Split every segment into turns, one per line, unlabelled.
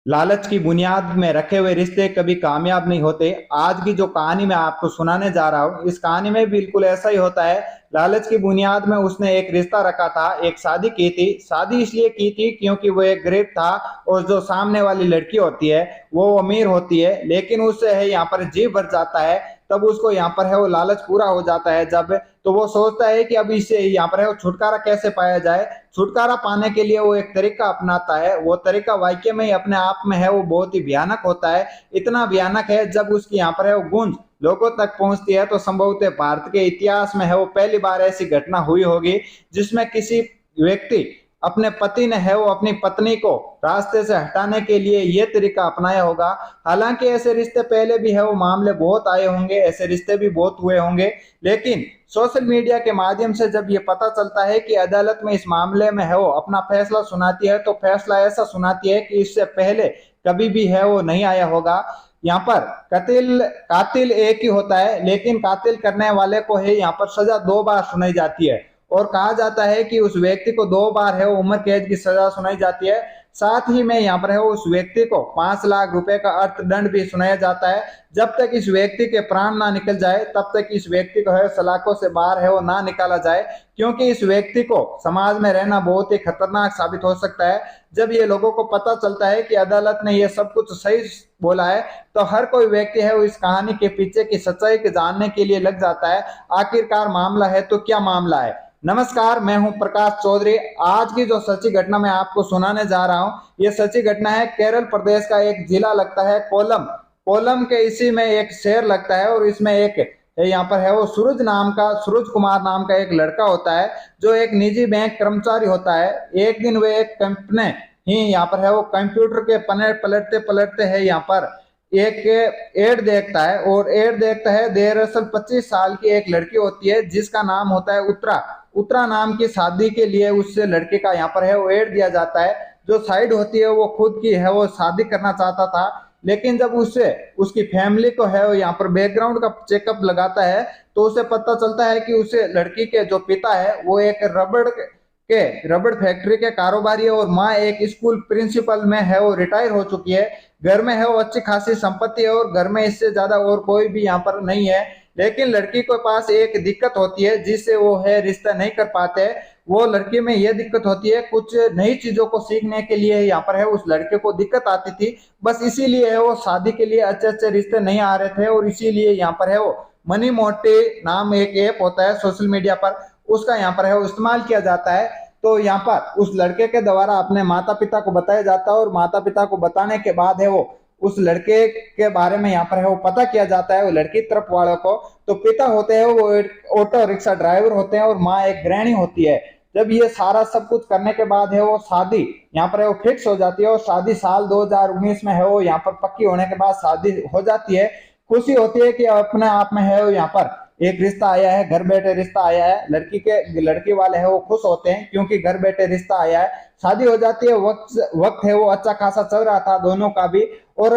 लालच की बुनियाद में रखे हुए रिश्ते कभी कामयाब नहीं होते। आज की जो कहानी मैं आपको सुनाने जा रहा हूँ, इस कहानी में बिल्कुल ऐसा ही होता है। लालच की बुनियाद में उसने एक रिश्ता रखा था, एक शादी की थी। शादी इसलिए की थी क्योंकि वो एक गरीब था और जो सामने वाली लड़की होती है वो अमीर होती है, लेकिन उससे है यहाँ पर जी भर जाता है। तब उसको यहाँ पर है वो लालच पूरा हो जाता है जब, तो वो सोचता है कि अब इससे यहाँ पर है वो छुटकारा कैसे पाया जाए। छुटकारा पाने के लिए वो एक तरीका अपनाता है। वो तरीका वाक्य में ही अपने आप में है वो बहुत ही भयानक होता है। इतना भयानक है जब उसकी यहाँ पर है वो गूंज लोगों तक पहुंचती है तो संभवतः भारत के इतिहास में है वो पहली बार ऐसी घटना हुई होगी जिसमें किसी व्यक्ति अपने पति ने है वो अपनी पत्नी को रास्ते से हटाने के लिए ये तरीका अपनाया होगा। हालांकि ऐसे रिश्ते पहले भी है वो मामले बहुत आए होंगे, ऐसे रिश्ते भी बहुत हुए होंगे, लेकिन सोशल मीडिया के माध्यम से जब ये पता चलता है कि अदालत में इस मामले में है वो अपना फैसला सुनाती है, तो फैसला ऐसा सुनाती है कि इससे पहले कभी भी है वो नहीं आया होगा। यहाँ पर कातिल कातिल एक ही होता है, लेकिन कातिल करने वाले को है यहाँ पर सजा दो बार सुनाई जाती है। और कहा जाता है कि उस व्यक्ति को दो बार है वो उम्र कैद की सजा सुनाई जाती है। साथ ही में यहाँ पर है उस व्यक्ति को 5 लाख रुपए का अर्थदंड भी सुनाया जाता है। जब तक इस व्यक्ति के प्राण ना निकल जाए तब तक इस व्यक्ति को है सलाखों से बाहर है वो ना निकाला जाए, क्योंकि इस व्यक्ति को समाज में रहना बहुत ही खतरनाक साबित हो सकता है। जब ये लोगों को पता चलता है कि अदालत ने ये सब कुछ सही बोला है, तो हर कोई व्यक्ति है वो इस कहानी के पीछे की सच्चाई के जानने के लिए लग जाता है। आखिरकार मामला है तो क्या मामला है। नमस्कार, मैं हूं प्रकाश चौधरी। आज की जो सच्ची घटना मैं आपको सुनाने जा रहा हूं, ये सच्ची घटना है केरल प्रदेश का एक जिला लगता है कोलम। कोलम के इसी में एक शहर लगता है और इसमें एक यहाँ पर है वो सूरज कुमार नाम का एक लड़का होता है जो एक निजी बैंक कर्मचारी होता है। एक दिन वे एक कंपनी ही यहाँ पर है वो कंप्यूटर के पन्ने पलटते पलटते है यहाँ पर एक एड देखता है, और एड देखता है दरअसल 25 साल की एक लड़की होती है जिसका नाम होता है उत्तरा। उत्तरा नाम की शादी के लिए उस लड़के का यहाँ पर है वो एड दिया जाता है। जो साइड होती है वो खुद की है वो शादी करना चाहता था, लेकिन जब उसे उसकी फैमिली को है वो यहाँ पर बैकग्राउंड का चेकअप लगाता है तो उसे पता चलता है कि उसे लड़की के जो पिता है वो एक रबड़ फैक्ट्री के कारोबारी है और माँ एक स्कूल प्रिंसिपल में है वो रिटायर हो चुकी है। घर में है वो अच्छी खासी संपत्ति है और घर में इससे ज्यादा और कोई भी यहाँ पर नहीं है। लेकिन लड़की के पास एक दिक्कत होती है जिससे वो है रिश्ता नहीं कर पाते। वो लड़की में यह दिक्कत होती है, कुछ नई चीजों को सीखने के लिए यहाँ पर है उस लड़के को दिक्कत आती थी। बस इसीलिए है वो शादी के लिए अच्छे अच्छे रिश्ते नहीं आ रहे थे, और इसीलिए यहाँ पर है वो मनी मोटी नाम एक ऐप होता है सोशल मीडिया पर, उसका यहाँ पर है वो इस्तेमाल किया जाता है। तो यहाँ पर उस लड़के के द्वारा अपने माता पिता को बताया जाता है, और माता पिता को बताने के बाद है वो उस लड़के के बारे में यहाँ पर है वो पता किया जाता है वो लड़की तरफ वालों को। तो पिता होते हैं वो ऑटो रिक्शा ड्राइवर होते हैं और माँ एक गृहिणी होती है। जब ये सारा सब कुछ करने के बाद है वो शादी यहाँ पर है वो फिक्स हो जाती है, और शादी साल 2019 में है वो यहाँ पर पक्की होने के बाद शादी हो जाती है। खुशी होती है कि अपने आप में है वो यहाँ पर एक रिश्ता आया है, घर बैठे रिश्ता आया है। लड़की वाले है वो खुश होते हैं क्योंकि घर बैठे रिश्ता आया है। शादी हो जाती है। वक्त है वो अच्छा खासा चल रहा था दोनों का भी, और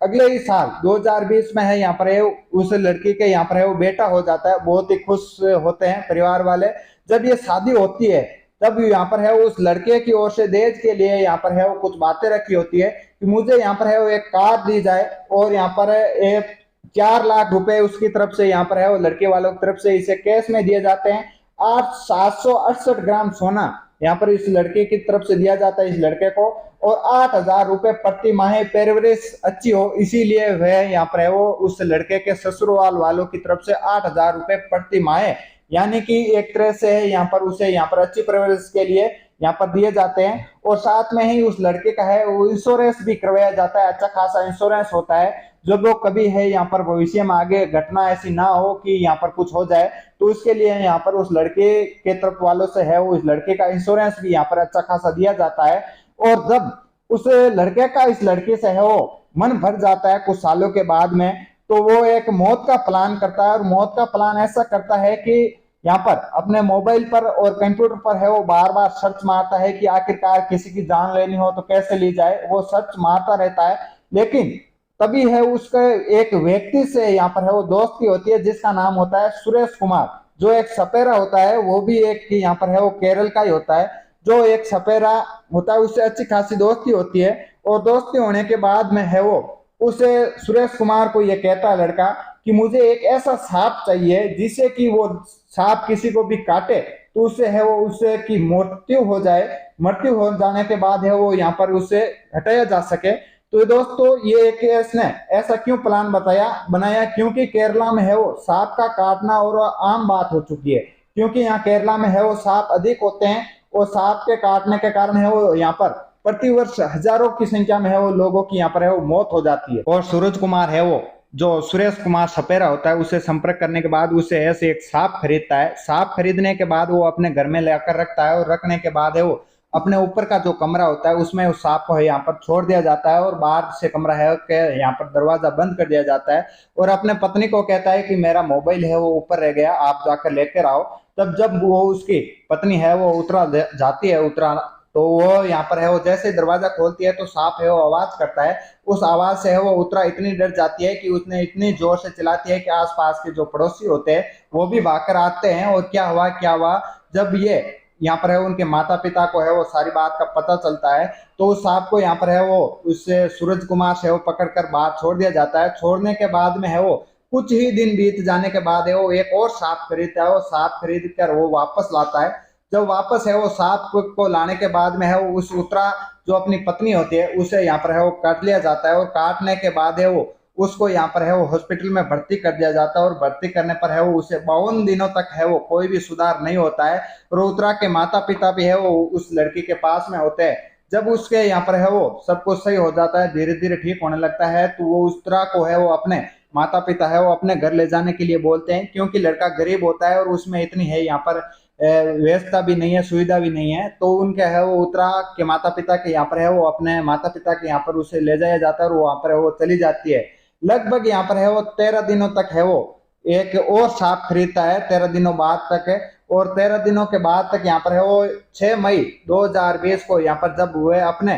अगले ही साल 2020 में है यहाँ पर है उस लड़की के यहाँ पर है वो बेटा हो जाता है। बहुत ही खुश होते हैं परिवार वाले। जब ये शादी होती है तब यहाँ पर है उस लड़के की ओर से दहेज के लिए यहाँ पर है वो कुछ बातें रखी होती है कि मुझे यहाँ पर है वो एक कार दी जाए, और यहाँ पर एक 4 लाख रुपए उसकी तरफ से यहाँ पर है वो लड़के वालों की तरफ से इसे कैश में दिए जाते हैं। 768 ग्राम सोना यहाँ पर इस लड़के की तरफ से दिया जाता है इस लड़के को, और 8,000 रुपए प्रति माह परवरिश अच्छी हो इसीलिए वह यहाँ पर है वो उस लड़के के ससुराल वालों की तरफ से 8,000 रुपए प्रति माह, यानी कि एक तरह से यहाँ पर उसे यहाँ पर अच्छी परवरिश के लिए यहाँ पर दिए जाते हैं। और साथ में ही उस लड़के का है वो इंश्योरेंस भी करवाया जाता है। अच्छा खासा इंश्योरेंस होता है जो लोग कभी है यहाँ पर भविष्य में आगे घटना ऐसी ना हो कि यहाँ पर कुछ हो जाए, तो उसके लिए यहाँ पर उस लड़के के तरफ वालों से है वो इस लड़के का इंश्योरेंस भी यहाँ पर अच्छा खासा दिया जाता है। और जब उस लड़के का इस लड़के से है वो मन भर जाता है कुछ सालों के बाद में, तो वो एक मौत का प्लान करता है। और मौत का प्लान ऐसा करता है कि यहाँ पर अपने मोबाइल पर और कंप्यूटर पर है वो बार बार सर्च मारता है कि आखिरकार किसी की जान लेनी हो तो कैसे ली जाए। वो सर्च मारता रहता है, लेकिन तभी है उसके एक व्यक्ति से यहाँ पर है वो दोस्ती होती है जिसका नाम होता है सुरेश कुमार, जो एक सपेरा होता है। वो भी एक यहाँ पर है वो केरल का ही होता है। जो एक सपेरा होता है उससे अच्छी खासी दोस्ती होती है, और दोस्ती होने के बाद में है वो उसे सुरेश कुमार को ये कहता है लड़का कि मुझे एक ऐसा सांप चाहिए जिससे कि वो सांप किसी को भी काटे तो उससे है वो उससे की मृत्यु हो जाए, मृत्यु हो जाने के बाद है वो यहाँ पर उससे हटाया जा सके। तो दोस्तों ये एक इसने ऐसा क्यों प्लान बताया बनाया, क्योंकि केरला में है वो सांप का काटना और आम बात हो चुकी है, क्योंकि यहाँ केरला में है वो सांप अधिक होते हैं और सांप के काटने के कारण है वो यहाँ पर प्रतिवर्ष हजारों की संख्या में है वो लोगों की यहाँ पर है वो मौत हो जाती है। और सूरज कुमार है वो जो सुरेश कुमार सपेरा होता है उसे संपर्क करने के बाद उसे ऐसे एक सांप खरीदता है। सांप खरीदने के बाद वो अपने घर में लेकर रखता है और रखने के बाद है वो अपने ऊपर का जो कमरा होता है उसमें उस सांप को यहाँ पर छोड़ दिया जाता है और बाहर से कमरा है के यहाँ पर दरवाजा बंद कर दिया जाता है और अपने पत्नी को कहता है कि मेरा मोबाइल है वो ऊपर रह गया, आप जाकर लेकर आओ। तब जब वो उसकी पत्नी है वो उतरा जाती है उतरा तो वो यहाँ पर है वो जैसे दरवाजा खोलती है तो सांप है वो आवाज करता है। उस आवाज से है वो उतरा इतनी डर जाती है कि उसने इतनी जोर से चिल्लाती है कि आसपास के जो पड़ोसी होते हैं वो भी भागकर आते हैं और क्या हुआ क्या हुआ। जब ये यहाँ पर है उनके माता पिता को है वो सारी बात का पता चलता है तो उस सांप को यहाँ पर है वो उससे सूरज कुमार से वो पकड़कर बाहर छोड़ दिया जाता है। छोड़ने के बाद में है वो कुछ ही दिन बीत जाने के बाद है वो एक और सांप खरीदता है, वो सांप खरीद कर वो वापस लाता है। जब वापस है वो सांप को लाने के बाद में है वो उस उत्तरा जो अपनी पत्नी होती है उसे यहाँ पर है वो काट लिया जाता है और काटने के बाद है वो उसको यहाँ पर है वो हॉस्पिटल में भर्ती कर दिया जाता है और भर्ती करने पर है वो उसे 52 दिनों तक है वो कोई भी सुधार नहीं होता है। और उत्तरा के माता पिता भी है वो उस लड़की के पास में होते हैं। जब उसके यहाँ पर है वो सब कुछ सही हो जाता है, धीरे धीरे ठीक होने लगता है तो वो उत्तरा को है वो अपने माता पिता है वो अपने घर ले जाने के लिए बोलते हैं, क्योंकि लड़का गरीब होता है और उसमें इतनी है यहाँ पर व्यवस्था भी नहीं है, सुविधा भी नहीं है। तो उनके है वो उत्तरा के माता पिता के यहाँ पर है वो अपने माता पिता के यहाँ पर उसे ले जाया जाता है और वहां पर है वो चली जाती है। लगभग यहाँ पर है वो 13 दिनों तक है वो एक और सांप खरीदता है 13 दिनों बाद तक है। और 13 दिनों के बाद तक यहाँ पर है वो 6 मई 2020 को यहाँ पर जब हुए अपने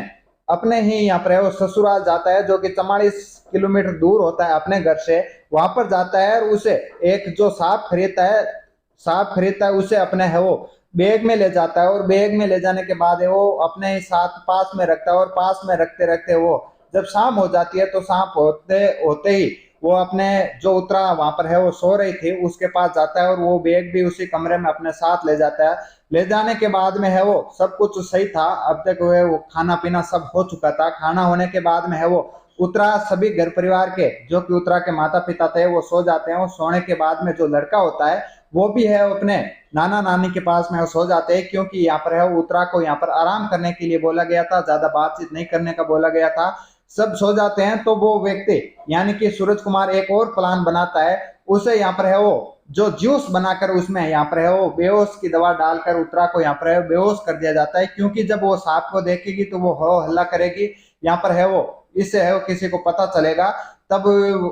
अपने ही यहाँ पर है वो ससुराल जाता है जो कि 44 किलोमीटर दूर होता है अपने घर से, वहां पर जाता है और उसे एक जो सांप खरीदता है उसे अपने है वो बैग में ले जाता है और बैग में ले जाने के बाद है वो अपने ही साथ पास में रखता है और पास में रखते रखते वो जब शाम हो जाती है तो सांप होते होते ही वो अपने जो उत्तरा वहां पर है वो सो रही थी उसके पास जाता है और वो बैग भी उसी कमरे में अपने साथ ले जाता है। ले जाने के बाद में है वो सब कुछ सही था, अब तक वो खाना पीना सब हो चुका था। खाना होने के बाद में है वो उत्तरा सभी घर परिवार के जो कि उत्तरा के माता पिता थे वो सो जाते हैं और सोने के बाद में जो लड़का होता है वो भी है अपने नाना नानी के पास में सो जाते हैं, क्योंकि यहाँ पर है उत्तरा को यहाँ पर आराम करने के लिए बोला गया था, ज्यादा बातचीत नहीं करने का बोला गया था। सब सो जाते हैं तो वो व्यक्ति यानी कि सूरज कुमार एक और प्लान बनाता है, उसे यहाँ पर है वो जो जूस बनाकर उसमें यहाँ पर है वो बेहोश की दवा डालकर उत्तरा को यहाँ पर है बेहोश कर दिया जाता है, क्योंकि जब वो सांप को देखेगी तो वो हो हल्ला करेगी, यहाँ पर है वो इससे है वो किसी को पता चलेगा। तब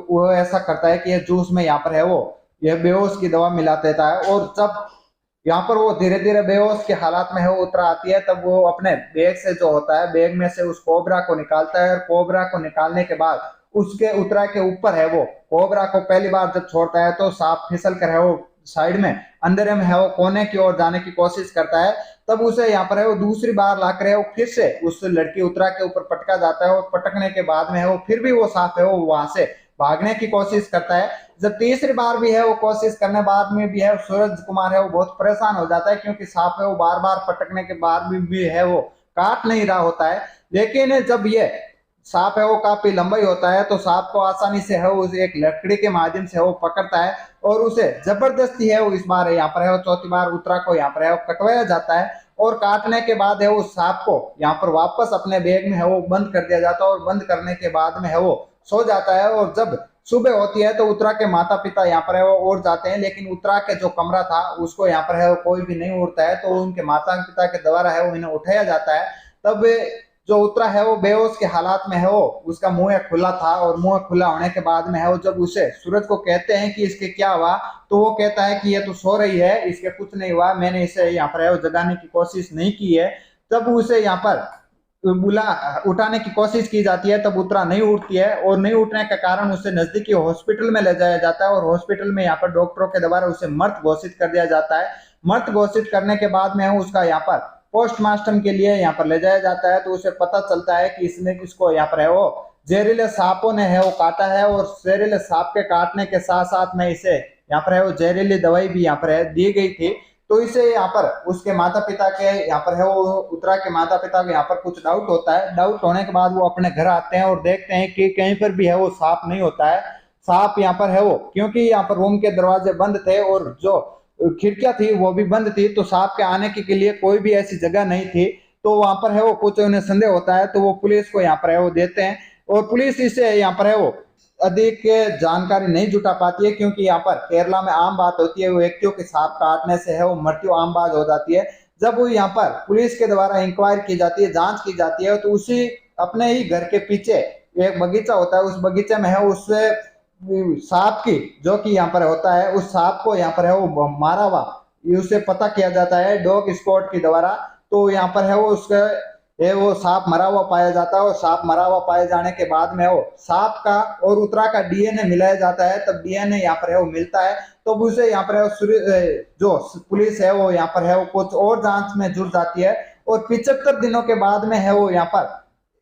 वो ऐसा करता है कि ये जूस में यहाँ पर है वो ये बेहोश की दवा मिला देता है और जब यहाँ पर वो धीरे धीरे बेहोश के हालात में है वो उतरा आती है तब वो अपने बैग से जो होता है बैग में से उस कोबरा को निकालता है और कोबरा को निकालने के बाद उसके उतरा के ऊपर है वो कोबरा को पहली बार जब छोड़ता है तो सांप फिसल कर है वो साइड में अंधेरे में है वो कोने की ओर जाने की कोशिश करता है। तब उसे यहाँ पर है वो दूसरी बार लाकर है वो फिर से उस लड़की उतरा के ऊपर पटका जाता है और पटकने के बाद में है वो फिर भी वो सांप है वो वहां से भागने की कोशिश करता है। जब तीसरी बार भी है वो कोशिश करने बाद में भी है सूरज कुमार है वो बहुत परेशान हो जाता है, क्योंकि सांप है वो बार बार पटकने के बाद भी है वो काट नहीं रहा होता है। लेकिन जब ये सांप है वो काफी लंबा ही होता है तो सांप को आसानी से है वो एक लकड़ी के माध्यम से वो पकड़ता है और उसे जबरदस्ती है वो इस बार यहाँ पर है वो चौथी बार उत्तरा को यहाँ पर है वो कटवाया जाता है और काटने के बाद है वो सांप को यहाँ पर वापस अपने बैग में है वो बंद कर दिया जाता है और बंद करने के बाद में है वो सो जाता है। और जब सुबह होती है तो उत्तरा के माता पिता यहाँ पर है वो उड़ जाते हैं, लेकिन उत्तरा के जो कमरा था उसको यहाँ पर है वो कोई भी नहीं उड़ता है, तो उनके माता पिता के द्वारा है वो इन्हें उठाया जाता है। तब जो उत्तरा है वो बेहोश के हालात में है वो उसका मुंह खुला था और मुंह खुला होने के बाद में है वो जब उसे सूरज को कहते हैं कि इसके क्या हुआ तो वो कहता है कि ये तो सो रही है, इसके कुछ नहीं हुआ, मैंने इसे यहाँ पर है वो जगाने की कोशिश नहीं की है। तब उसे यहाँ पर बुला उठाने की कोशिश की जाती है तब उत्तरा नहीं उठती है और नहीं उठने के कारण उसे नजदीकी हॉस्पिटल में ले जाया जाता है और हॉस्पिटल में यहाँ पर डॉक्टरों के द्वारा उसे मृत घोषित कर दिया जाता है। मृत घोषित करने के बाद में उसका यहाँ पर पोस्टमार्टम के लिए यहाँ पर ले जाया जाता है, तो उसे पता चलता है कि इसने इसको यहाँ पर है वो जहरीले सांपों ने है वो काटा है, और जहरीले सांप के काटने के साथ साथ में इसे यहाँ पर है वो जहरीली दवाई भी यहाँ पर है दी गई थी। तो इसे यहाँ पर उसके माता पिता के यहाँ पर है वो उत्तरा के माता पिता को यहाँ पर कुछ डाउट होता है। डाउट होने के बाद वो अपने घर आते हैं और देखते हैं कि कहीं पर भी है वो सांप नहीं होता है। सांप यहाँ पर है वो, क्योंकि यहाँ पर रूम के दरवाजे बंद थे और जो खिड़कियां थी वो भी बंद थी, तो सांप के आने के लिए कोई भी ऐसी जगह नहीं थी। तो वहां पर है वो कुछ उन्हें संदेह होता है, तो वो पुलिस को यहाँ पर है वो देते हैं, और पुलिस इसे यहाँ पर है वो अधिक जानकारी नहीं जुटा पाती है, क्योंकि यहाँ पर केरला में आम बात होती है व्यक्तियों के सांप काटने से है वो मृत्यु आम बात हो जाती है। जब वो यहाँ पर पुलिस के द्वारा इंक्वायरी की जाती है, जांच की जाती है, तो उसी अपने ही घर के पीछे एक बगीचा होता है, उस बगीचे में है उससे सांप की जो कि यहाँ पर होता है उस सांप को यहाँ पर है वो मारा हुआ उसे पता किया जाता है डॉग स्क्वाड के द्वारा। तो यहाँ पर है वो उसका ये वो सांप मरा हुआ पाया जाता है, और सांप मरा हुआ पाए जाने के बाद में वो सांप का और उत्तरा का डीएनए मिलाया जाता है, तब डीएनए यहाँ पर है वो मिलता है। तो उसे यहाँ पर है जो पुलिस है वो यहाँ पर है वो कुछ और जांच में जुट जाती है, और 75 दिनों के बाद में है वो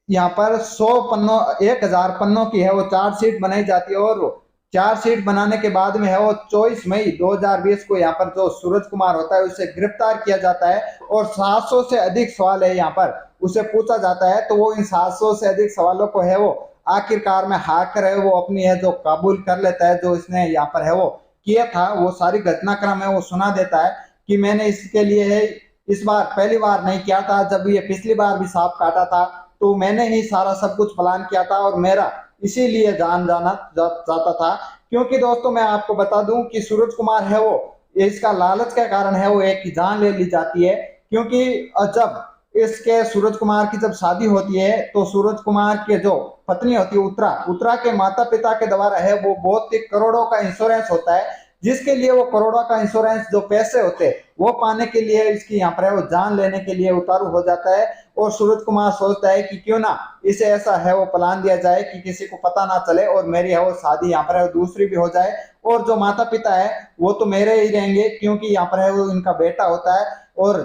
यहाँ पर 100 पन्नों 1000 पन्नों की है वो चार्जशीट बनाई जाती है, और चार्जशीट बनाने के बाद में है वो 24 मई 2020 को यहाँ पर जो सूरज कुमार होता है उसे गिरफ्तार किया जाता है, और 700 से अधिक सवाल है यहाँ पर उसे पूछा जाता है। तो वो इन 700 से अधिक सवालों को है वो आखिरकार में हाकर है वो अपनी है जो काबूल कर लेता है, जो इसने यहाँ पर है वो किया था वो सारी घटनाक्रम है वो सुना देता है कि मैंने इसके लिए है इस बार पहली बार नहीं किया था, जब ये पिछली बार भी सांप काटा था तो मैंने ही सारा सब कुछ प्लान किया था, और मेरा इसीलिए जान जाता था। क्योंकि दोस्तों मैं आपको बता दूं कि सूरज कुमार है वो इसका लालच के कारण है वो एक की जान ले ली जाती है, क्योंकि जब इसके सूरज कुमार की जब शादी होती है तो सूरज कुमार के जो पत्नी होती है उत्तरा के माता पिता के द्वारा है वो बहुत ही करोड़ों का इंश्योरेंस होता है, जिसके लिए वो करोड़ों का इंश्योरेंस जो पैसे होते हैं वो पाने के लिए इसकी यहाँ पर है वो जान लेने के लिए उतारू हो जाता है। और सूरज कुमार सोचता है कि क्यों ना इसे ऐसा है वो प्लान दिया जाए कि किसी को पता ना चले, और मेरी है वो शादी यहाँ पर है वो दूसरी भी हो जाए, और जो माता पिता है वो तो मेरे ही रहेंगे, क्योंकि यहाँ पर है वो इनका बेटा होता है, और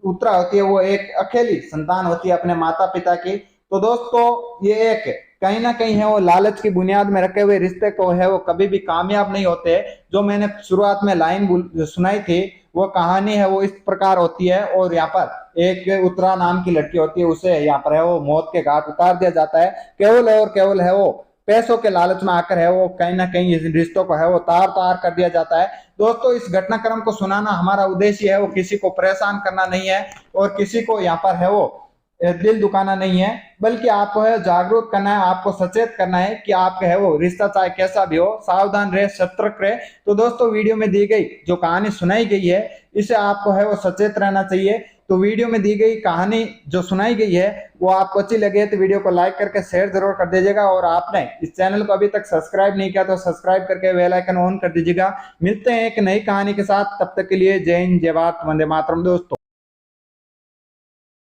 उत्तरा होती है वो एक अकेली संतान होती है अपने माता पिता की। तो दोस्तों ये एक कहीं ना कहीं है वो लालच की बुनियाद में रखे हुए रिश्ते को है वो कभी भी कामयाब नहीं होते। जो मैंने शुरुआत में लाइन सुनाई थी वो कहानी है वो इस प्रकार होती है, और यहाँ पर एक उत्तरा नाम की लड़की होती है उसे यहाँ पर है वो मौत के घाट उतार दिया जाता है, केवल और केवल है वो पैसों के लालच में आकर है वो कहीं ना कहीं इस रिश्तों को है वो तार तार कर दिया जाता है। दोस्तों इस घटनाक्रम को सुनाना हमारा उद्देश्य है वो किसी को परेशान करना नहीं है, और किसी को यहाँ पर है वो दिल दुखाना नहीं है, बल्कि आपको है जागरूक करना है, आपको सचेत करना है कि आपका है वो रिश्ता चाहे कैसा भी हो सावधान रहे, सतर्क रहे। तो दोस्तों वीडियो में दी गई जो कहानी सुनाई गई है इसे आपको है वो सचेत रहना चाहिए। तो वीडियो में दी गई कहानी जो सुनाई गई है वो आपको अच्छी लगे तो वीडियो को लाइक करके शेयर जरूर कर दीजिएगा, और आपने इस चैनल को अभी तक सब्सक्राइब नहीं किया तो सब्सक्राइब करके बेल आइकन ऑन कर दीजिएगा। मिलते हैं एक नई कहानी के साथ, तब तक के लिए जय हिंद, जय भारत, वंदे मातरम दोस्तों।